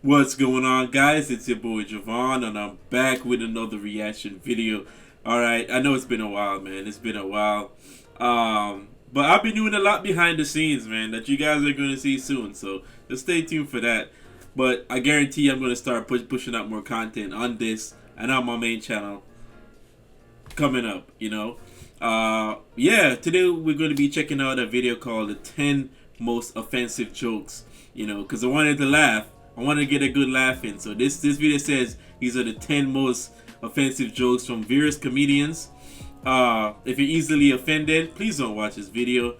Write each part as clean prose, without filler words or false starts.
What's going on, guys? It's your boy Javon, and I'm back with another reaction video. Alright, I know it's been a while, man. It's been a while. But I've been doing a lot behind the scenes, man, that you guys are going to see soon. So just stay tuned for that. But I guarantee I'm going to start pushing out more content on this and on my main channel coming up, you know. Yeah, today we're going to be checking out a video called the 10 most offensive jokes, you know, because I wanted to laugh. I want to get a good laugh in. So this video says these are the 10 most offensive jokes from various comedians. If you're easily offended, please don't watch this video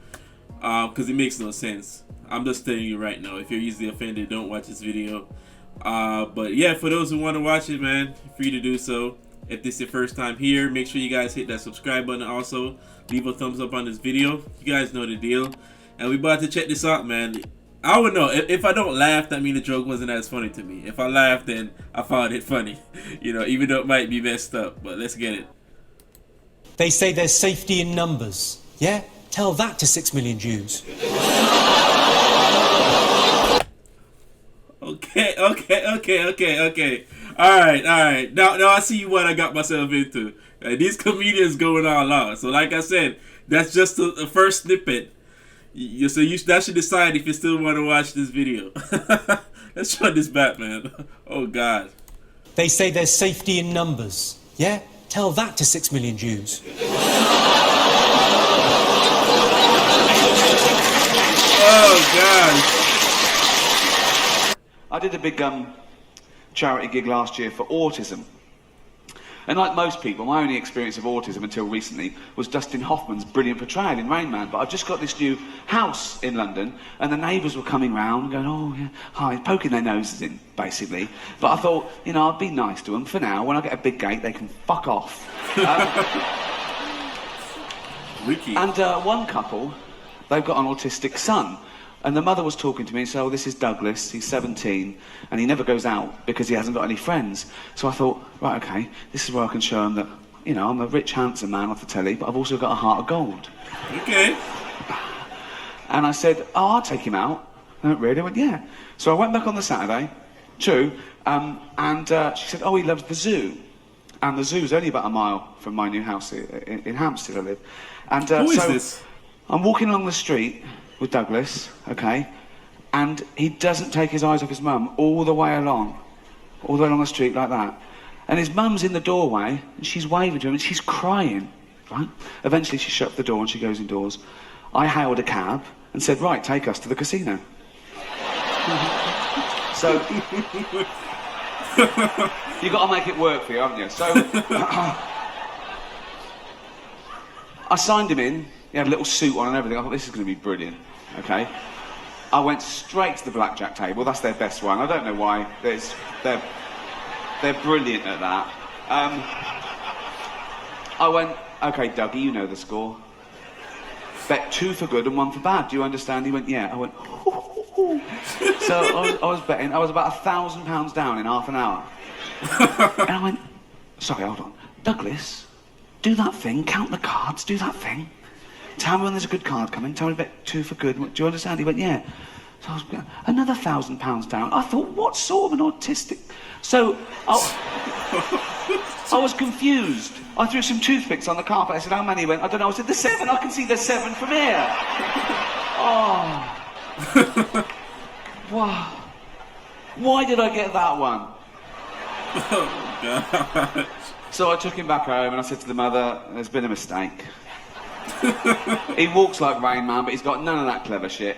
because it makes no sense. I'm just telling you right now, if you're easily offended, don't watch this video. But yeah, for those who want to watch it, man, you're free to do so. If this is your first time here, make sure you guys hit that subscribe button. Also, leave a thumbs up on this video. You guys know the deal. And we about to check this out, man. I would know. If I don't laugh, that means the joke wasn't as funny to me. If I laugh, then I found it funny. You know, even though it might be messed up. But let's get it. They say there's safety in numbers. Yeah? Tell that to 6 million Jews. Okay. Alright. Now I see what I got myself into. These comedians going all out. So like I said, that's just the first snippet. That should decide if you still want to watch this video. Let's try this back, man. Oh, God. They say there's safety in numbers. Yeah? Tell that to 6 million Jews. Oh, God. I did a big charity gig last year for autism. And like most people, my only experience of autism until recently was Dustin Hoffman's brilliant portrayal in Rain Man. But I've just got this new house in London, and the neighbours were coming round going, oh, yeah, hi, poking their noses in, basically. But I thought, you know, I'd be nice to them for now. When I get a big gate, they can fuck off. And one couple, they've got an autistic son. And the mother was talking to me and said, oh, this is Douglas, he's 17, and he never goes out because he hasn't got any friends. So I thought, right, okay, this is where I can show him that, you know, I'm a rich, handsome man off the telly, but I've also got a heart of gold. Okay. And I said, oh, I'll take him out. I went, really? I went, yeah. So I went back on the Saturday, true, and she said, oh, he loves the zoo. And the zoo's only about a mile from my new house in Hampstead I live. And Who is this? I'm walking along the street with Douglas, okay, and he doesn't take his eyes off his mum all the way along the street like that. And his mum's in the doorway, and she's waving to him, and she's crying, right? Eventually she shuts the door and she goes indoors. I hailed a cab and said, right, take us to the casino. So, you got to make it work for you, haven't you? So, I signed him in. He had a little suit on and everything. I thought, this is going to be brilliant, okay? I went straight to the blackjack table. That's their best one. I don't know why. They're brilliant at that. I went, okay, Dougie, you know the score. Bet 2 for good and 1 for bad. Do you understand? He went, yeah. I went, hoo. So I was betting. I was about £1,000 down in half an hour. And I went, sorry, hold on. Douglas, do that thing. Count the cards. Do that thing. Tell me when there's a good card coming. Tell me about 2 for good. Do you understand? He went, yeah. So I was another £1,000 down. I thought, what sort of an autistic... So I was confused. I threw some toothpicks on the carpet. I said, how many? He went, I don't know. I said, there's 7. I can see there's 7 from here. Oh. Wow. Why did I get that one? Oh, God. So I took him back home and I said to the mother, there's been a mistake. He walks like Rain Man, but he's got none of that clever shit.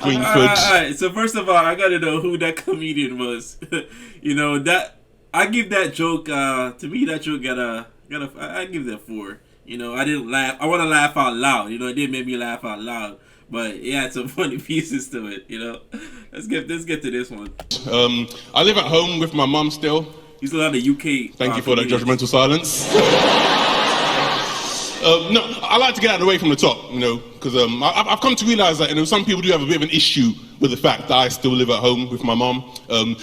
Alright, so first of all, I gotta know who that comedian was. You know, that I give that joke, to me that joke I give that 4. You know, I didn't laugh. I wanna laugh out loud, you know, it did make me laugh out loud. But it had some funny pieces to it, you know. Let's get to this one. I live at home with my mum still. He's a lot of UK. Thank you for that judgmental silence. No, I like to get out of the way from the top, you know, because I've come to realise that, you know, some people do have a bit of an issue with the fact that I still live at home with my mum.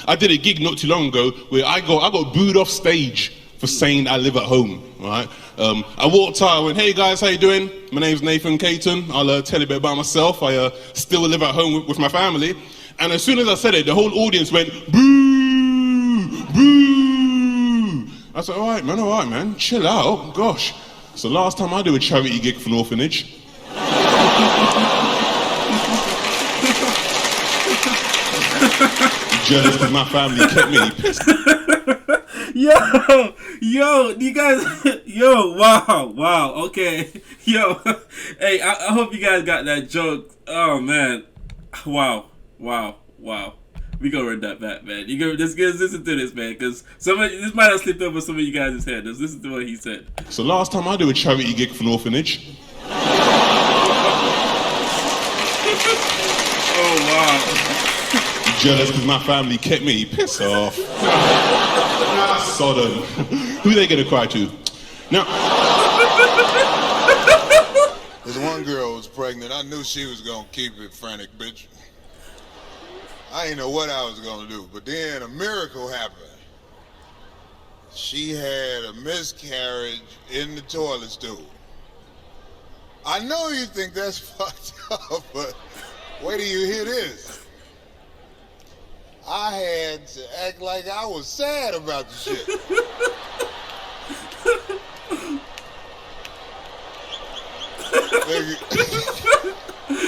I did a gig not too long ago where I got booed off stage for saying I live at home, right? I walked out, I went, hey guys, how you doing? My name's Nathan Caton. I'll tell you a bit about myself. I still live at home with my family. And as soon as I said it, the whole audience went, boo, boo. I said, all right, man, chill out, gosh. It's the last time I do a charity gig for an orphanage. Jealous because my family kept me pissed. Yo, you guys, wow, okay. Yo, hey, I hope you guys got that joke. Oh, man. Wow. We gonna run that back, man. You go, just listen to this, man, because this might have slipped over some of you guys' head. Just listen to what he said. So last time I do a charity gig for an orphanage. Oh, wow. Jealous because my family kept me. Piss off. Sodom. Who they gonna cry to? Now. There's one girl who was pregnant. I knew she was gonna keep it, frantic bitch. I didn't know what I was gonna do, but then a miracle happened. She had a miscarriage in the toilet stool. I know you think that's fucked up, but wait till you hear this. I had to act like I was sad about the shit.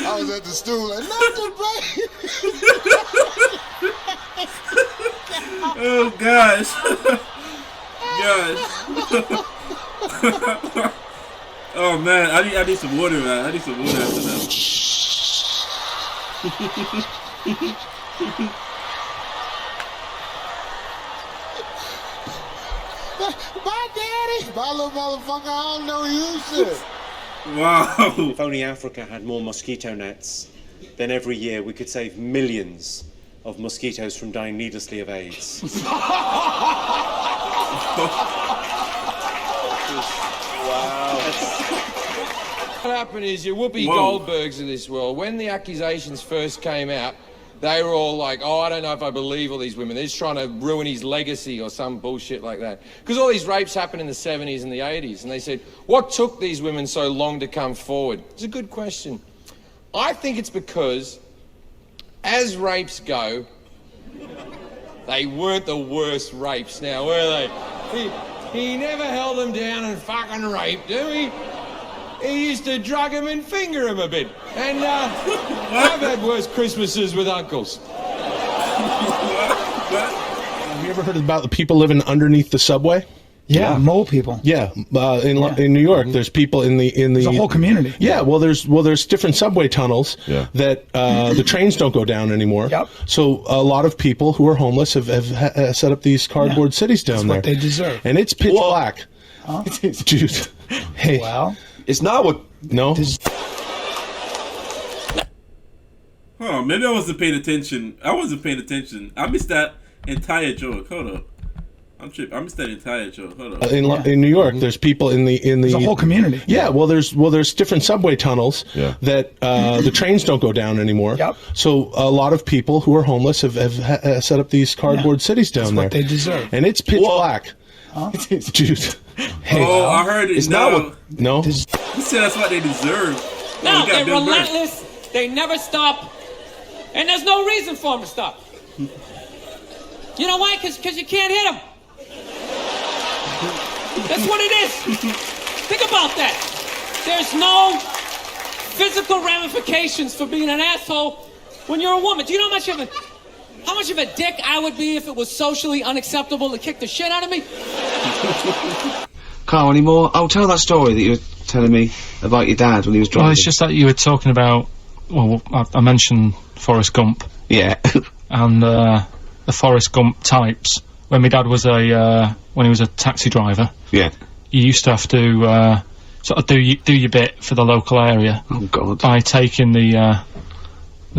I was at the stool like, not the baby. Oh, gosh. Oh, man, I need some water, man. I need some water after that. Bye, Daddy. Bye, little motherfucker. I don't know you shit. Wow. If only Africa had more mosquito nets, then every year we could save millions of mosquitoes from dying needlessly of AIDS. Wow. What happened is your Whoopi Goldbergs of this world, when the accusations first came out, they were all like, oh, I don't know if I believe all these women. They're just trying to ruin his legacy or some bullshit like that. Because all these rapes happened in the 70s and the 80s. And they said, what took these women so long to come forward? It's a good question. I think it's because, as rapes go, they weren't the worst rapes now, were they? He never held them down and fucking raped them. He used to drug him and finger him a bit. And I've had worse Christmases with uncles. Have you ever heard about the people living underneath the subway? Yeah, mole people. Yeah, in New York, there's people in the There's a whole community. Yeah, well, there's different subway tunnels that the trains don't go down anymore. Yep. So a lot of people who are homeless have set up these cardboard cities down there. That's what they deserve. And it's pitch black. Huh? Dude. Hey. Well, it's not what. No. Oh, maybe I wasn't paying attention. I missed that entire joke. Hold up. I missed that entire joke. Hold up. In New York, there's people in the there's a whole community. Yeah, well, there's different subway tunnels that the trains don't go down anymore. Yep. So a lot of people who are homeless have set up these cardboard cities down there. That's what they deserve. And it's pitch black. Huh? Dude. Hey. Oh, I heard it. It's not what. No. He said that's what they deserve. No, they're relentless. They never stop. And there's no reason for them to stop. You know why? Because you can't hit them. That's what it is. Think about that. There's no physical ramifications for being an asshole when you're a woman. Do you know how much of a dick I would be if it was socially unacceptable to kick the shit out of me? Carl, any more? Oh, tell that story that you were telling me about your dad when he was driving. Well, it's just that you were talking about, well, I mentioned Forrest Gump. Yeah. And the Forrest Gump types. When my dad was when he was a taxi driver. Yeah. You used to have to sort of do your bit for the local area. Oh God. By taking the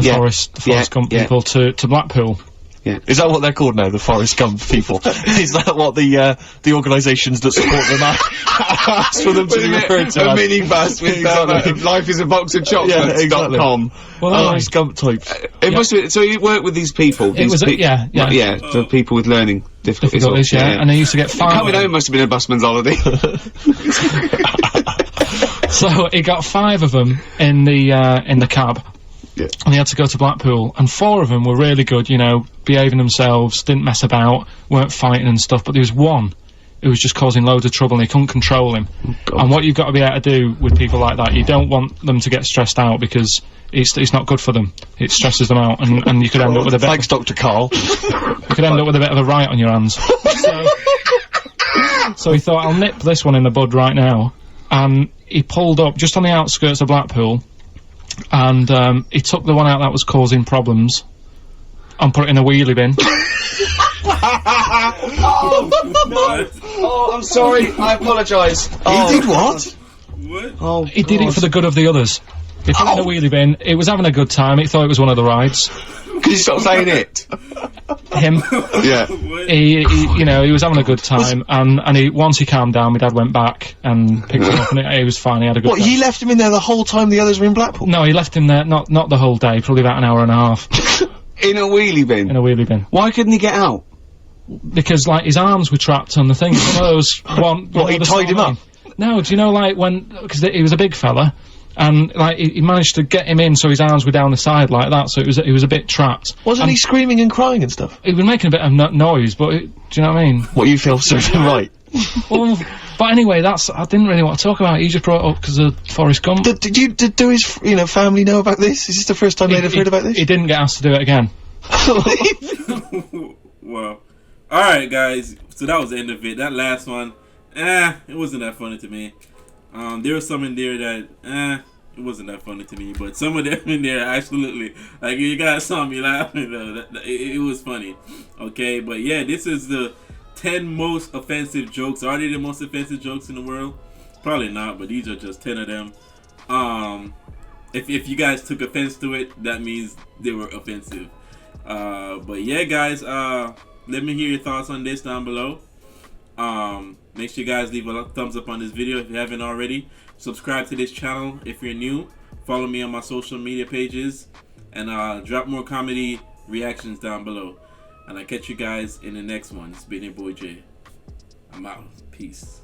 Forrest Gump people to Blackpool. Yeah. Is that what they're called now, the Forrest Gump people? Is that what the organisations that support them ask for them to be referred to? A minibus with life is a box of chocolates. .com. Well, Forrest Gump types. It must be. So you work with these people. The people with learning difficulties. Yeah. And he used to get 5. Coming home must have been a busman's holiday. So he got 5 of them in the cab. Yeah. And he had to go to Blackpool, and 4 of them were really good, you know, behaving themselves, didn't mess about, weren't fighting and stuff, but there was one who was just causing loads of trouble and he couldn't control him. And what you've got to be able to do with people like that, you don't want them to get stressed out because it's not good for them. It stresses them out, and you could end up with a bit... Thanks, Dr. Carl. You could end up with a bit of a riot on your hands. So he thought, I'll nip this one in the bud right now. And he pulled up just on the outskirts of Blackpool, and he took the one out that was causing problems and put it in a wheelie bin. Oh, I'm sorry. I apologise. He did what? What? Oh, He did it for the good of the others. He put it in a wheelie bin. He was having a good time. He thought it was one of the rides. Can you stop saying it? Him. Yeah. He you know, he was having a good time, and once he calmed down, my dad went back and picked him up, and he was fine. He had a good What, time. he left him in there the whole time the others were in Blackpool? No, he left him there, not the whole day, probably about an hour and a half. In a wheelie bin? In a wheelie bin. Why couldn't he get out? Because, like, his arms were trapped on the thing. One of those... What, he tied him up? No, do you know, like, because he was a big fella, and, like, he managed to get him in so his arms were down the side like that, so he was a bit trapped. Wasn't he screaming and crying and stuff? He was making a bit of noise, but, do you know what I mean? What, you feel served him right? Well, but anyway, I didn't really want to talk about it. He just brought it up because of Forrest Gump. Did his, family know about this? Is this the first time they'd have heard about this? He didn't get asked to do it again. Well, alright guys, so that was the end of it. That last one, it wasn't that funny to me. There was some in there that, it wasn't that funny to me, but some of them in there, absolutely, like, you guys saw me laughing though, it was funny, okay, but yeah, this is the 10 most offensive jokes. Are they the most offensive jokes in the world? Probably not, but these are just 10 of them. If you guys took offense to it, that means they were offensive. But yeah, guys, let me hear your thoughts on this down below. Make sure you guys leave a thumbs up on this video if you haven't already. Subscribe to this channel if you're new. Follow me on my social media pages, and drop more comedy reactions down below. And I'll catch you guys in the next one. It's been your boy Jay. I'm out. Peace.